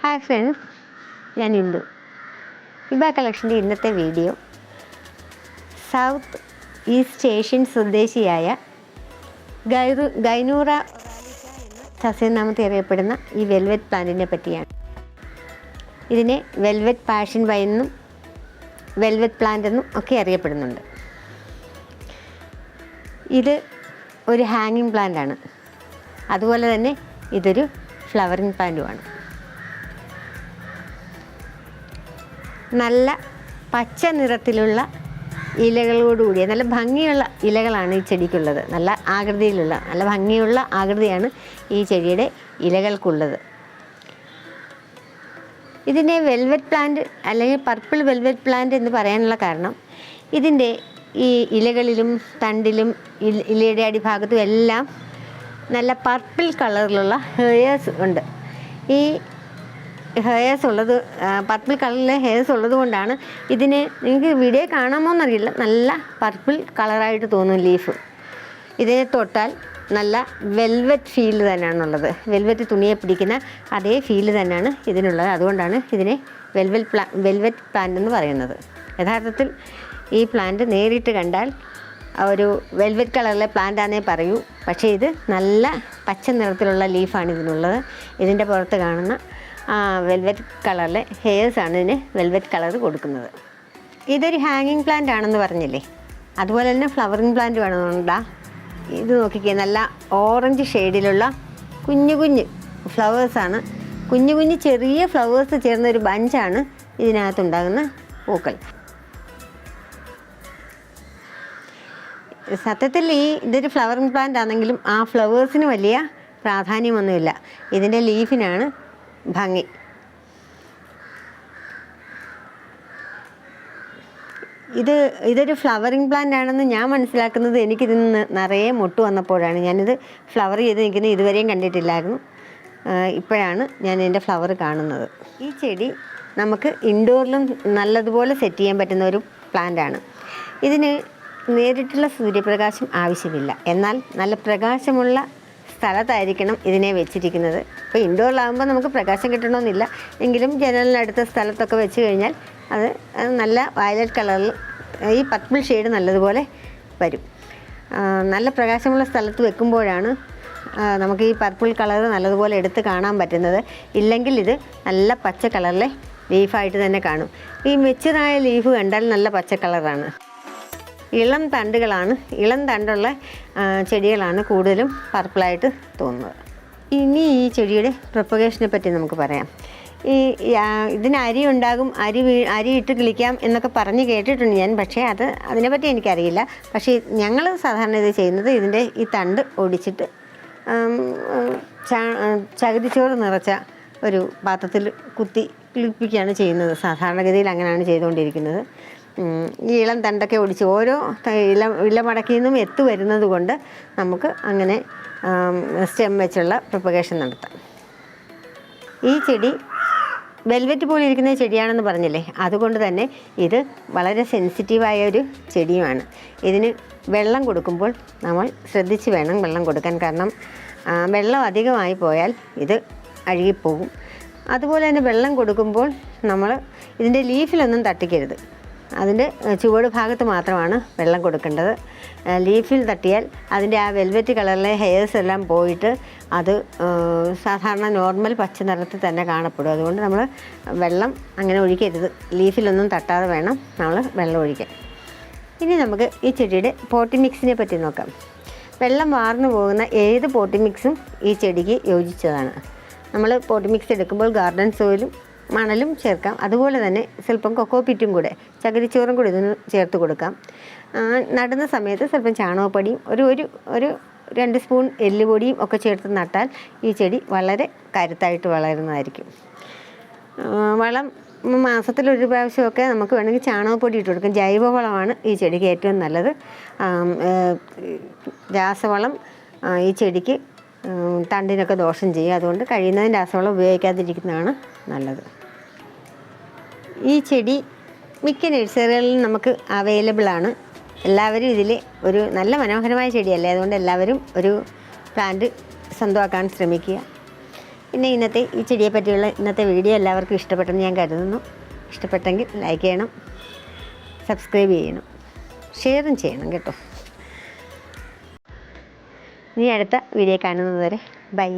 Hi friends, ഞാൻ ഇന്ദു. വിഭ കളക്ഷൻ്റെ ഇന്നത്തെ video south east Asian സ്വദേശിയായ ഗൈനൂറ സസ്യനാമത്തിൽ അറിയപ്പെടുന്ന ഈ വെൽവെറ്റ് പ്ലാന്റിനെ പറ്റിയാണ്. ഇതിനെ വെൽവെറ്റ് പാഷൻ വൈൻ എന്നും വെൽവെറ്റ് പ്ലാന്റ് എന്നും ഒക്കെ അറിയപ്പെടുന്നുണ്ട്. ഇത് ഒരു ഹാങ്ങിങ് പ്ലാന്റ് ആണ്. അതുപോലെ തന്നെ ഇതൊരു ഫ്ലവറിങ് പ്ലാന്റുമാണ്. നല്ല പച്ച നിറത്തിലുള്ള ഇലകളോടുകൂടിയ നല്ല ഭംഗിയുള്ള ഇലകളാണ് ഈ ചെടിക്കുള്ളത്. നല്ല ആകൃതിയിലുള്ള നല്ല ഭംഗിയുള്ള ആകൃതിയാണ് ഈ ചെടിയുടെ ഇലകൾക്കുള്ളത്. ഇതിനെ വെൽവെറ്റ് പ്ലാന്റ് അല്ലെങ്കിൽ പർപ്പിൾ വെൽവെറ്റ് പ്ലാന്റ് എന്ന് പറയാനുള്ള കാരണം ഇതിൻ്റെ ഈ ഇലകളിലും തണ്ടിലും ഇലയുടെ അടിഭാഗത്തും എല്ലാം നല്ല പർപ്പിൾ കളറിലുള്ള ഹെയർസ് ഉണ്ട്. ഈ ഹെയർസ് ഉള്ളത് പർപ്പിൾ കളറിലെ ഹെയർസ് ഉള്ളത് കൊണ്ടാണ് ഇതിന് നിങ്ങൾക്ക് വീഡിയോ കാണാമോ എന്നറിയില്ല, നല്ല പർപ്പിൾ കളറായിട്ട് തോന്നും ലീഫ്. ഇതിനെ തൊട്ടാൽ നല്ല വെൽവെറ്റ് ഫീൽ തന്നെയാണുള്ളത്. വെൽവെറ്റ് തുണിയെ പിടിക്കുന്ന അതേ ഫീല് തന്നെയാണ് ഇതിനുള്ളത്. അതുകൊണ്ടാണ് ഇതിനെ വെൽവെറ്റ് പ്ലാന്റ് എന്ന് പറയുന്നത്. യഥാർത്ഥത്തിൽ ഈ പ്ലാന്റ് നേരിട്ട് കണ്ടാൽ ഒരു വെൽവെറ്റ് കളറിലെ പ്ലാന്റ് ആണെന്നേ പറയൂ. പക്ഷേ ഇത് നല്ല പച്ച നിറത്തിലുള്ള ലീഫാണ് ഇതിനുള്ളത്. ഇതിൻ്റെ പുറത്ത് കാണുന്ന വെൽവെറ്റ് കളറിലെ ഹെയർസാണ് ഇതിന് വെൽവെറ്റ് കളർ കൊടുക്കുന്നത്. ഇതൊരു ഹാങ്ങിങ് പ്ലാന്റ് ആണെന്ന് പറഞ്ഞില്ലേ, അതുപോലെ തന്നെ ഫ്ലവറിങ് പ്ലാന്റ് വേണമെന്നുണ്ടാ. ഇത് നോക്കിക്കേ, നല്ല ഓറഞ്ച് ഷെയ്ഡിലുള്ള കുഞ്ഞു കുഞ്ഞ് ഫ്ലവേഴ്സാണ്. കുഞ്ഞു കുഞ്ഞ് ചെറിയ ഫ്ലവേഴ്സ് ചേർന്ന ഒരു ബഞ്ചാണ് ഇതിനകത്തുണ്ടാകുന്ന പൂക്കൾ. സത്യത്തിൽ ഇതൊരു ഫ്ലവറിങ് പ്ലാന്റ് ആണെങ്കിലും ആ ഫ്ലവേഴ്സിന് വലിയ പ്രാധാന്യമൊന്നുമില്ല. ഇതിൻ്റെ ലീഫിനാണ് ഭംഗി. ഇതൊരു ഫ്ലവറിങ് പ്ലാന്റ് ആണെന്ന് ഞാൻ മനസ്സിലാക്കുന്നത് എനിക്കിതിന് നിറയെ മുട്ട് വന്നപ്പോഴാണ്. ഞാനിത് ഫ്ലവർ ചെയ്ത് നിൽക്കുന്നത് ഇതുവരെയും കണ്ടിട്ടില്ലായിരുന്നു. ഇപ്പോഴാണ് ഞാൻ ഇതിൻ്റെ ഫ്ലവർ കാണുന്നത്. ഈ ചെടി നമുക്ക് ഇൻഡോറിലും നല്ലതുപോലെ സെറ്റ് ചെയ്യാൻ പറ്റുന്ന ഒരു പ്ലാന്റ് ആണ്. ഇതിന് നേരിട്ടുള്ള സൂര്യപ്രകാശം ആവശ്യമില്ല. എന്നാൽ നല്ല പ്രകാശമുള്ള സ്ഥലത്തായിരിക്കണം ഇതിനെ വെച്ചിരിക്കുന്നത്. ഇപ്പോൾ ഇൻഡോറിലാകുമ്പോൾ നമുക്ക് പ്രകാശം കിട്ടണമെന്നില്ല, എങ്കിലും ജനലിനടുത്ത സ്ഥലത്തൊക്കെ വെച്ച് കഴിഞ്ഞാൽ അത് നല്ല വയലറ്റ് കളറിൽ ഈ പർപ്പിൾ ഷെയ്ഡ് നല്ലതുപോലെ വരും. നല്ല പ്രകാശമുള്ള സ്ഥലത്ത് വെക്കുമ്പോഴാണ് നമുക്ക് ഈ പർപ്പിൾ കളർ നല്ലതുപോലെ എടുത്ത് കാണാൻ പറ്റുന്നത്. ഇല്ലെങ്കിൽ ഇത് നല്ല പച്ച കളറിലെ ലീഫായിട്ട് തന്നെ കാണും. ഈ മെച്ചൂറായ ലീഫ് കണ്ടാൽ നല്ല പച്ച കളറാണ്. ഇളം തണ്ടുള്ള ചെടികളാണ് കൂടുതലും പർപ്പിളായിട്ട് തോന്നുന്നത്. ഇനി ഈ ചെടിയുടെ പ്രൊപ്പഗേഷനെ പറ്റി നമുക്ക് പറയാം. ഇതിന് അരി ഉണ്ടാകും, അരി ഇട്ട് കിളിക്കാം എന്നൊക്കെ പറഞ്ഞ് കേട്ടിട്ടുണ്ട് ഞാൻ. പക്ഷേ അതിനെപ്പറ്റി എനിക്കറിയില്ല. പക്ഷേ ഞങ്ങൾ സാധാരണ ഇത് ചെയ്യുന്നത് ഇതിൻ്റെ ഈ തണ്ട് ഒടിച്ചിട്ട് ചകിരിച്ചോറ് നിറച്ച ഒരു പാത്രത്തിൽ കുത്തി കിളിപ്പിക്കുകയാണ് ചെയ്യുന്നത്. സാധാരണഗതിയിൽ അങ്ങനെയാണ് ചെയ്തുകൊണ്ടിരിക്കുന്നത്. ഈ ഇളം തണ്ടൊക്കെ ഒടിച്ച് ഓരോ ഇലമടക്കിൽ നിന്നും എത്തു വരുന്നത് കൊണ്ട് നമുക്ക് അങ്ങനെ സ്റ്റെം വെച്ചുള്ള പ്രൊപ്പഗേഷൻ നടത്താം. ഈ ചെടി വെൽവെറ്റ് പോലെ ഇരിക്കുന്ന ചെടിയാണെന്ന് പറഞ്ഞില്ലേ, അതുകൊണ്ട് തന്നെ ഇത് വളരെ സെൻസിറ്റീവായ ഒരു ചെടിയുമാണ്. ഇതിന് വെള്ളം കൊടുക്കുമ്പോൾ നമ്മൾ ശ്രദ്ധിച്ച് വേണം വെള്ളം കൊടുക്കാൻ. കാരണം വെള്ളം അധികമായി പോയാൽ ഇത് അഴുകിപ്പോകും. അതുപോലെ തന്നെ വെള്ളം കൊടുക്കുമ്പോൾ നമ്മൾ ഇതിൻ്റെ ലീഫിലൊന്നും തട്ടിക്കരുത്. അതിൻ്റെ ചുവട് ഭാഗത്ത് മാത്രമാണ് വെള്ളം കൊടുക്കേണ്ടത്. ലീഫിൽ തട്ടിയാൽ അതിൻ്റെ ആ വെൽവെറ്റ് കളറിലെ ഹെയർസ് എല്ലാം പോയിട്ട് അത് സാധാരണ നോർമൽ പച്ച നിറത്തിൽ തന്നെ കാണപ്പെടും. അതുകൊണ്ട് നമ്മൾ വെള്ളം അങ്ങനെ ഒഴിക്കരുത്. ലീഫിലൊന്നും തട്ടാതെ വേണം നമ്മൾ വെള്ളം ഒഴിക്കാൻ. ഇനി നമുക്ക് ഈ ചെടിയുടെ പോട്ടി മിക്സിനെ പറ്റി നോക്കാം. വെള്ളം വാർന്നു പോകുന്ന ഏത് പോട്ടി മിക്സും ഈ ചെടിക്ക് യോജിച്ചതാണ്. നമ്മൾ പോട്ടി മിക്സ് എടുക്കുമ്പോൾ ഗാർഡൻ സോയിലും മണലും ചേർക്കാം. അതുപോലെ തന്നെ സ്വല്പം കൊക്കോപിറ്റും കൂടെ, ചകിരിച്ചോറും കൂടി ഇതിന് ചേർത്ത് കൊടുക്കാം. നടുന്ന സമയത്ത് സ്വല്പം ചാണകപ്പൊടിയും ഒരു 2 സ്പൂൺ എല്ലുപൊടിയും ഒക്കെ ചേർത്ത് നട്ടാൽ ഈ ചെടി വളരെ കരുത്തായിട്ട് വളരുന്നതായിരിക്കും. വളം മാസത്തിലൊരു പ്രാവശ്യമൊക്കെ നമുക്ക് വേണമെങ്കിൽ ചാണകപ്പൊടി ഇട്ട് കൊടുക്കാം. ജൈവവളമാണ് ഈ ചെടിക്ക് ഏറ്റവും നല്ലത്. രാസവളം ഈ ചെടിക്ക് തണ്ടിനൊക്കെ ദോഷം ചെയ്യും. അതുകൊണ്ട് കഴിയുന്നതിന് രാസവളം ഉപയോഗിക്കാതിരിക്കുന്നതാണ് നല്ലത്. ഈ ചെടി മിക്ക നഴ്സറികളിലും നമുക്ക് അവൈലബിളാണ്. എല്ലാവരും ഇതിൽ ഒരു നല്ല മനോഹരമായ ചെടിയല്ലേ, അതുകൊണ്ട് എല്ലാവരും ഒരു പ്ലാന്റ് സ്വന്തമാക്കാൻ ശ്രമിക്കുക. പിന്നെ ഇന്നത്തെ ഈ ചെടിയെ പറ്റിയുള്ള ഇന്നത്തെ വീഡിയോ എല്ലാവർക്കും ഇഷ്ടപ്പെട്ടെന്ന് ഞാൻ കരുതുന്നു. ഇഷ്ടപ്പെട്ടെങ്കിൽ ലൈക്ക് ചെയ്യണം, സബ്സ്ക്രൈബ് ചെയ്യണം, ഷെയറും ചെയ്യണം കേട്ടോ. ഇനി അടുത്ത വീഡിയോ കാണുന്നത് വരെ ബൈ.